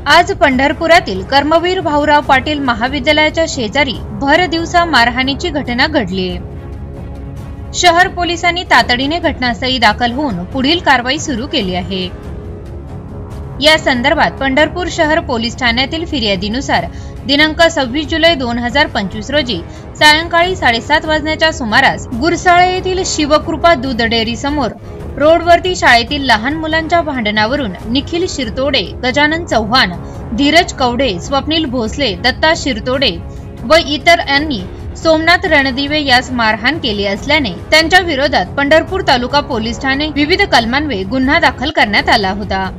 आज पंढरपुरातील कर्मवीर भाऊराव पाटील महाविद्यालयाच्या शेजारी भर दिवसा मारहाणीची घटना घडली आहे। शहर पोलिसांनी तातडीने घटनास्थळी दाखल होऊन पुढील कारवाई सुरू केली आहे। या संदर्भात पंढरपूर शहर पोलीस ठाण्यातील फिर्यादीनुसार दिनांक 26 जुलै 2025 रोजी सायंकाळी 7:30 वाजण्याच्या सुमारास गुरसाळे येथील शिवकृपा दूध डेअरी समोर रोडवरती शाळेतील लहान मुलांच्या भांडणावरून निखिल शिरतोडे, गजानन चव्हाण, धीरज कवडे, स्वप्नील भोसले, दत्ता शिरतोडे व इतरांनी सोमनाथ रणदिवे यास मारहाण केली असल्याने त्यांच्या विरोधात पंढरपूर तालुका पोलीस ठाणे विविध कलमान्वये गुन्हा दाखल करण्यात आला होता।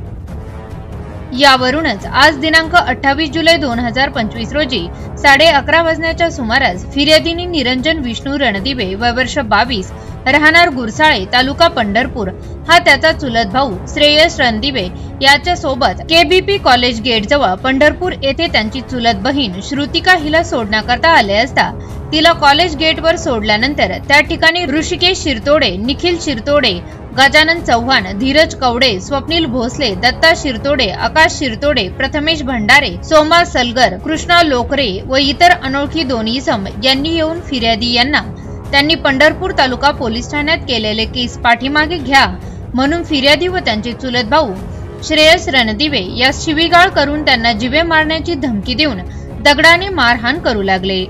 यावरूनच आज दिनांक 28 जुलै 2025 रोजी 11:30 वाजण्याच्या सुमारास फिर्यादीनी निरंजन विष्णू रणदिवे वय वर्ष 22 राहणार गुरसाळे तालुका पंढरपूर हा त्याचा चुलत भाऊ श्रेयस रणदिवे याच्या सोबत केबीपी कॉलेज गेट जवळ पंढरपूर येथे त्यांची चुलत बहीण श्रुतिका हिला सोडण्याकरता आले असता तिला कॉलेज गेटवर सोडल्यानंतर त्या ठिकाणी ऋषिकेश शिरतोडे, निखिल शिरतोडे, गजानन चव्हाण, धीरज कवडे, स्वप्नील भोसले, दत्ता शिरतोडे, आकाश शिरतोडे, प्रथमेश भंडारे, सोमा सलगर, कृष्णा लोकरे व इतर अनोळखी 2 इसम यांनी येऊन फिर्यादी यांना त्यांनी पंढरपूर तालुका पोलीस ठाण्यात केलेले केस पाठीमागे घ्या म्हणून फिर्यादी व त्यांचे चुलत भाऊ श्रेयस रणदिवे या शिवीगाळ करून त्यांना जीवे मारण्याची धमकी देऊन दगडाने मारहाण करू लागले।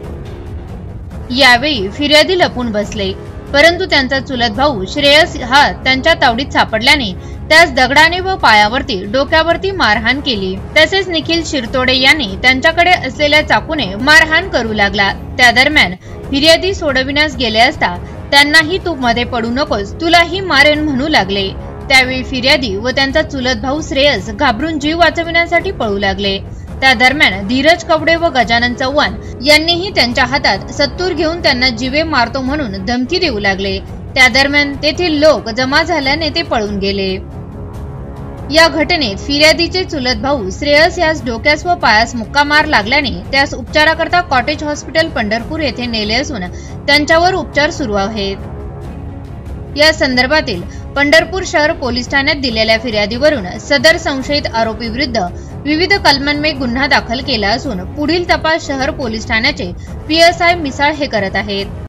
यावेळी फिर्यादी लपून बसले, परंतु त्यांचा चुलत भाऊ श्रेयस हा त्यांच्या तावडीत सापडल्याने त्यास दगडाने व पायावरती डोक्यावरती मारहाण केली। तसेच निखिल शिरतोडे यांनी त्यांच्याकडे असलेल्या चाकूने मारहाण करू लागला। त्या दरम्यान फिर्यादी सोडविण्यास गेले असता त्यांनाही तू मध्ये पडू नकोस, तुलाही मारेन म्हणू लागले। त्यावेळी फिर्यादी व त्यांचा चुलत भाऊ श्रेयस घाबरून जीव वाचविण्यासाठी पळू लागले। त्या दरम्यान धीरज कवडे व गजानन चव्हाण यांनीही त्यांच्या हातात सत्तूर घेऊन त्यांना जीवे मारतो म्हणून धमकी देऊ लागले। त्या दरम्यान तेथील लोक जमा झाल्याने ते पळून गेले। या घटनेत फिर्यादीचे चुलत भाऊ श्रेयस यास डोक्यास व पायास मुक्का मार लागल्याने त्यास उपचाराकरता कॉटेज हॉस्पिटल पंढरपूर येथे नेले असून त्यांच्यावर उपचार सुरू आहेत। या संदर्भातील पंढरपूर शहर पोलीस ठाण्यात दिलेल्या फिर्यादीवरून सदर संशयित आरोपी विरुद्ध विविध कलमान्वये गुन्हा दाखल केला असून पुढील तपास शहर पोलीस ठाण्याचे PSI मिसाळ हे करत आहेत।